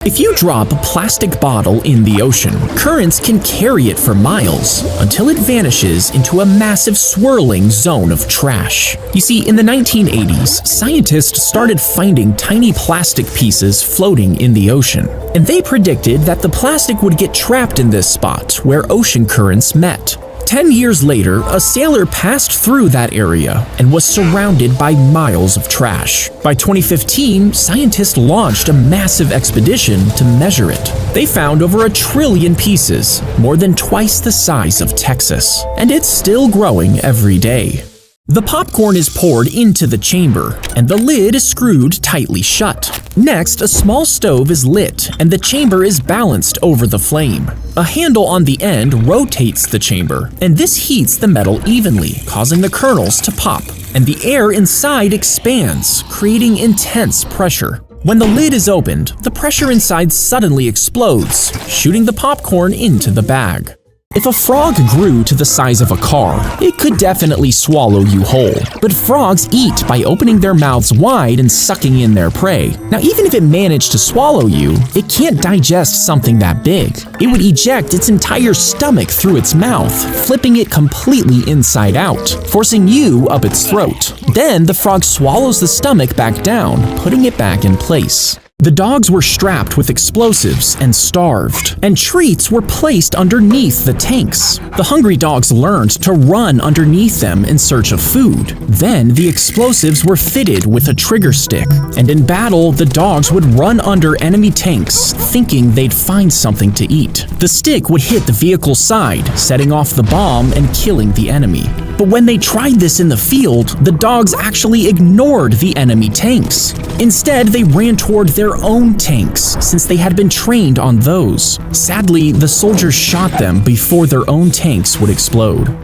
If you drop a plastic bottle in the ocean, currents can carry it for miles until it vanishes into a massive swirling zone of trash. You see, in the 1980s, scientists started finding tiny plastic pieces floating in the ocean, and they predicted that the plastic would get trapped in this spot where ocean currents met. 10 years later, a sailor passed through that area and was surrounded by miles of trash. By 2015, scientists launched a massive expedition to measure it. They found over 1 trillion pieces, more than twice the size of Texas, and it's still growing every day. The popcorn is poured into the chamber, and the lid is screwed tightly shut. Next, a small stove is lit, and the chamber is balanced over the flame. A handle on the end rotates the chamber, and this heats the metal evenly, causing the kernels to pop, and the air inside expands, creating intense pressure. When the lid is opened, the pressure inside suddenly explodes, shooting the popcorn into the bag. If a frog grew to the size of a car, it could definitely swallow you whole. But frogs eat by opening their mouths wide and sucking in their prey. Now, even if it managed to swallow you, it can't digest something that big. It would eject its entire stomach through its mouth, flipping it completely inside out, forcing you up its throat. Then the frog swallows the stomach back down, putting it back in place. The dogs were strapped with explosives and starved, and treats were placed underneath the tanks. The hungry dogs learned to run underneath them in search of food. Then the explosives were fitted with a trigger stick, and in battle, the dogs would run under enemy tanks, thinking they'd find something to eat. The stick would hit the vehicle's side, setting off the bomb and killing the enemy. But when they tried this in the field, the dogs actually ignored the enemy tanks. Instead, they ran toward their own tanks, since they had been trained on those. Sadly, the soldiers shot them before their own tanks would explode.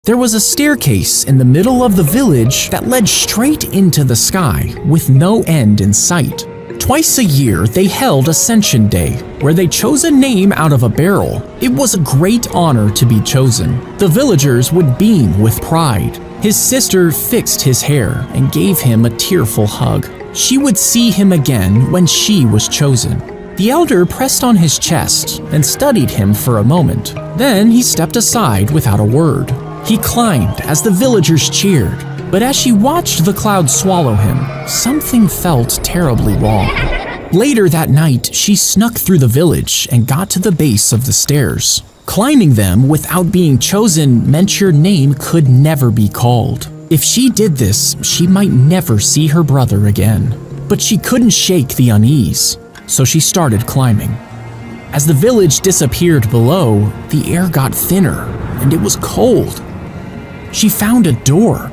There was a staircase in the middle of the village that led straight into the sky, with no end in sight. Twice a year, they held Ascension Day, where they chose a name out of a barrel. It was a great honor to be chosen. The villagers would beam with pride. His sister fixed his hair and gave him a tearful hug. She would see him again when she was chosen. The elder pressed on his chest and studied him for a moment. Then he stepped aside without a word. He climbed as the villagers cheered. But as she watched the cloud swallow him, something felt terribly wrong. Later that night, she snuck through the village and got to the base of the stairs. Climbing them without being chosen meant your name could never be called. If she did this, she might never see her brother again. But she couldn't shake the unease, so she started climbing. As the village disappeared below, the air got thinner and it was cold. She found a door.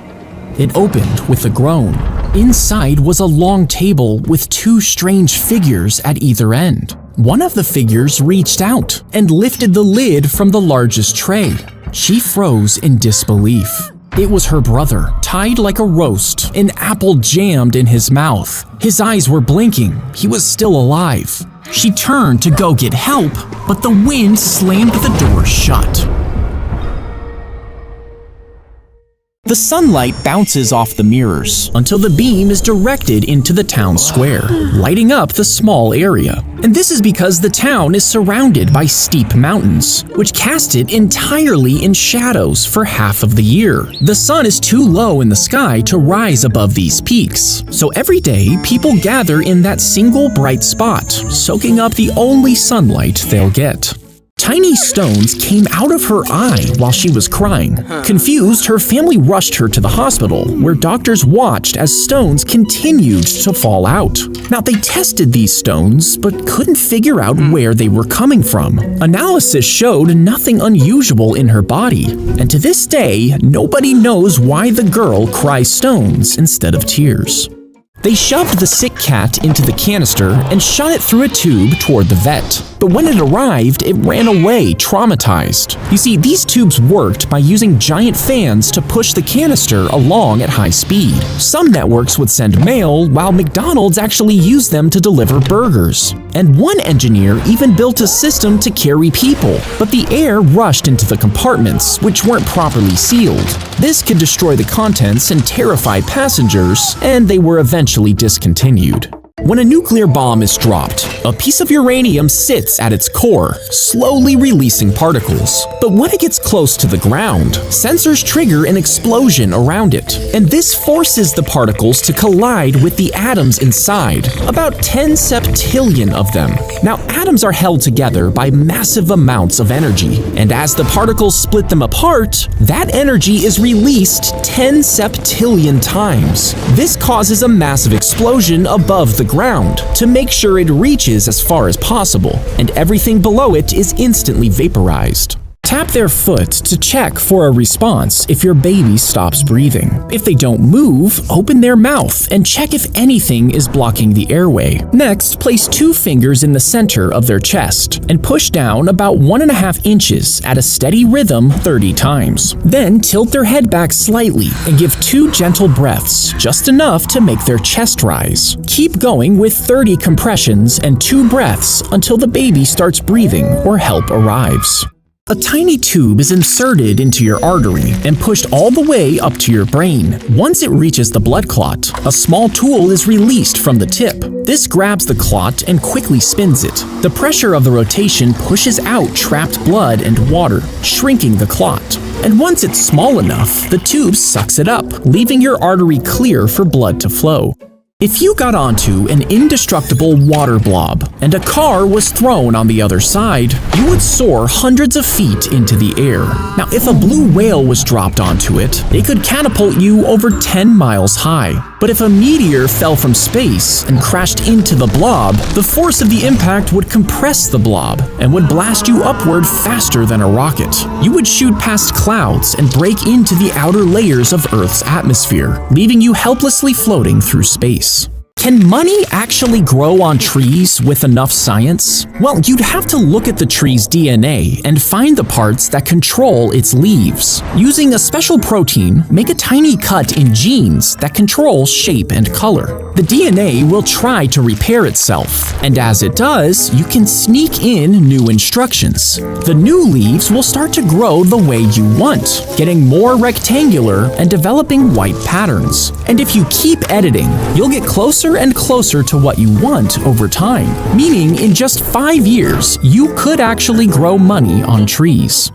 It opened with a groan. Inside was a long table with 2 strange figures at either end. One of the figures reached out and lifted the lid from the largest tray. She froze in disbelief. It was her brother, tied like a roast, an apple jammed in his mouth. His eyes were blinking. He was still alive. She turned to go get help, but the wind slammed the door shut. The sunlight bounces off the mirrors until the beam is directed into the town square, lighting up the small area. And this is because the town is surrounded by steep mountains, which cast it entirely in shadows for half of the year. The sun is too low in the sky to rise above these peaks, so every day people gather in that single bright spot, soaking up the only sunlight they'll get. Tiny stones came out of her eye while she was crying. Confused, her family rushed her to the hospital, where doctors watched as stones continued to fall out. Now, they tested these stones, but couldn't figure out where they were coming from. Analysis showed nothing unusual in her body, and to this day, nobody knows why the girl cries stones instead of tears. They shoved the sick cat into the canister and shot it through a tube toward the vet. But when it arrived, it ran away, traumatized. You see, these tubes worked by using giant fans to push the canister along at high speed. Some networks would send mail, while McDonald's actually used them to deliver burgers. And one engineer even built a system to carry people, but the air rushed into the compartments, which weren't properly sealed. This could destroy the contents and terrify passengers, and they were eventually discontinued. When a nuclear bomb is dropped, a piece of uranium sits at its core, slowly releasing particles. But when it gets close to the ground, sensors trigger an explosion around it, and this forces the particles to collide with the atoms inside, about 10 septillion of them. Now, atoms are held together by massive amounts of energy, and as the particles split them apart, that energy is released 10 septillion times. This causes a massive explosion above the ground to make sure it reaches as far as possible, and everything below it is instantly vaporized. Tap their foot to check for a response if your baby stops breathing. If they don't move, open their mouth and check if anything is blocking the airway. Next, place 2 fingers in the center of their chest and push down about 1.5 inches at a steady rhythm 30 times. Then tilt their head back slightly and give 2 gentle breaths, just enough to make their chest rise. Keep going with 30 compressions and 2 breaths until the baby starts breathing or help arrives. A tiny tube is inserted into your artery and pushed all the way up to your brain. Once it reaches the blood clot, a small tool is released from the tip. This grabs the clot and quickly spins it. The pressure of the rotation pushes out trapped blood and water, shrinking the clot. And once it's small enough, the tube sucks it up, leaving your artery clear for blood to flow. If you got onto an indestructible water blob and a car was thrown on the other side, you would soar hundreds of feet into the air. Now, if a blue whale was dropped onto it, it could catapult you over 10 miles high. But if a meteor fell from space and crashed into the blob, the force of the impact would compress the blob and would blast you upward faster than a rocket. You would shoot past clouds and break into the outer layers of Earth's atmosphere, leaving you helplessly floating through space. Can money actually grow on trees with enough science? Well, you'd have to look at the tree's DNA and find the parts that control its leaves. Using a special protein, make a tiny cut in genes that control shape and color. The DNA will try to repair itself, and as it does, you can sneak in new instructions. The new leaves will start to grow the way you want, getting more rectangular and developing white patterns. And if you keep editing, you'll get closer and closer to what you want over time, meaning in just 5 years, you could actually grow money on trees.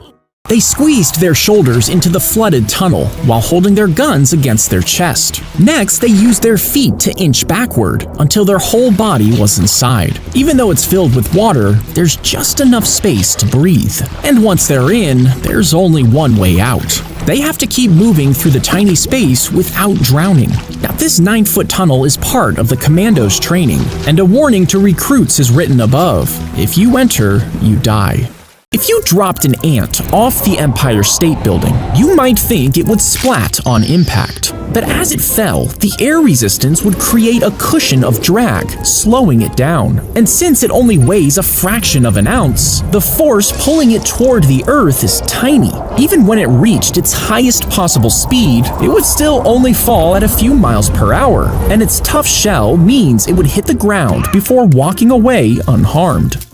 They squeezed their shoulders into the flooded tunnel while holding their guns against their chest. Next, they used their feet to inch backward until their whole body was inside. Even though it's filled with water, there's just enough space to breathe. And once they're in, there's only one way out. They have to keep moving through the tiny space without drowning. Now, this 9-foot tunnel is part of the commandos' training, and a warning to recruits is written above. If you enter, you die. If you dropped an ant off the Empire State Building, you might think it would splat on impact. But as it fell, the air resistance would create a cushion of drag, slowing it down. And since it only weighs a fraction of an ounce, the force pulling it toward the Earth is tiny. Even when it reached its highest possible speed, it would still only fall at a few miles per hour, and its tough shell means it would hit the ground before walking away unharmed.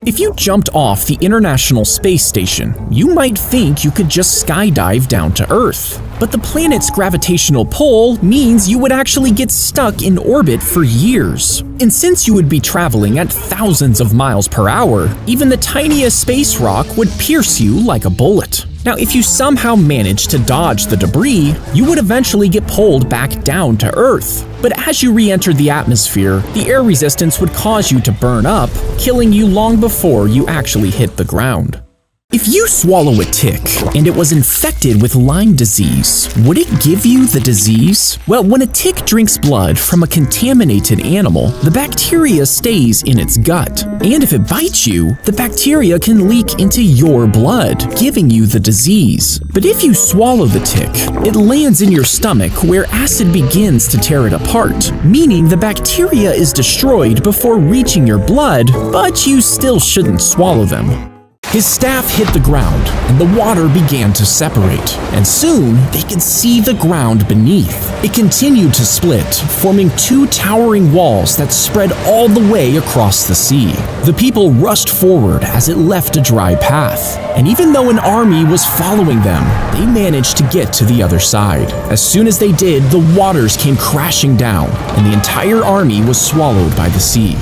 If you jumped off the International Space Station, you might think you could just skydive down to Earth. But the planet's gravitational pull means you would actually get stuck in orbit for years. And since you would be traveling at thousands of miles per hour, even the tiniest space rock would pierce you like a bullet. Now, if you somehow managed to dodge the debris, you would eventually get pulled back down to Earth. But as you re-entered the atmosphere, the air resistance would cause you to burn up, killing you long before you actually hit the ground. If you swallow a tick and it was infected with Lyme disease, would it give you the disease? Well, when a tick drinks blood from a contaminated animal, the bacteria stays in its gut. And if it bites you, the bacteria can leak into your blood, giving you the disease. But if you swallow the tick, it lands in your stomach where acid begins to tear it apart, meaning the bacteria is destroyed before reaching your blood, but you still shouldn't swallow them. His staff hit the ground, and the water began to separate, and soon they could see the ground beneath. It continued to split, forming two towering walls that spread all the way across the sea. The people rushed forward as it left a dry path, and even though an army was following them, they managed to get to the other side. As soon as they did, the waters came crashing down, and the entire army was swallowed by the sea.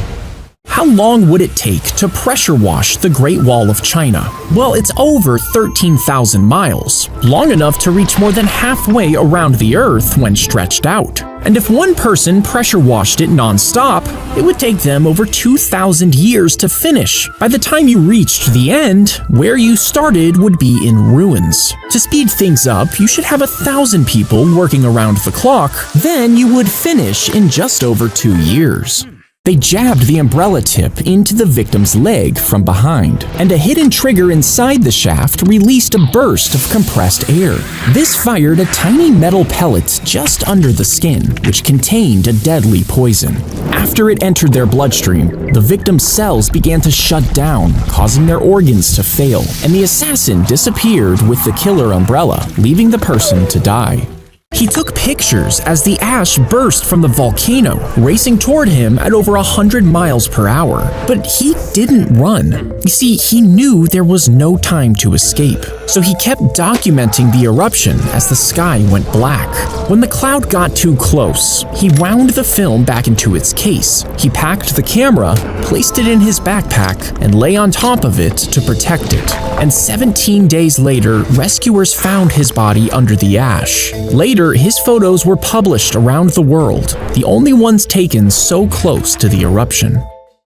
How long would it take to pressure wash the Great Wall of China? Well, it's over 13,000 miles, long enough to reach more than halfway around the Earth when stretched out. And if one person pressure washed it non-stop, it would take them over 2,000 years to finish. By the time you reached the end, where you started would be in ruins. To speed things up, you should have 1,000 people working around the clock, then you would finish in just over 2 years. They jabbed the umbrella tip into the victim's leg from behind, and a hidden trigger inside the shaft released a burst of compressed air. This fired a tiny metal pellet just under the skin, which contained a deadly poison. After it entered their bloodstream, the victim's cells began to shut down, causing their organs to fail, and the assassin disappeared with the killer umbrella, leaving the person to die. He took pictures as the ash burst from the volcano, racing toward him at over 100 miles per hour. But he didn't run. You see, he knew there was no time to escape, so he kept documenting the eruption as the sky went black. When the cloud got too close, he wound the film back into its case. He packed the camera, placed it in his backpack, and lay on top of it to protect it. And 17 days later, rescuers found his body under the ash. Later, his photos were published around the world, the only ones taken so close to the eruption.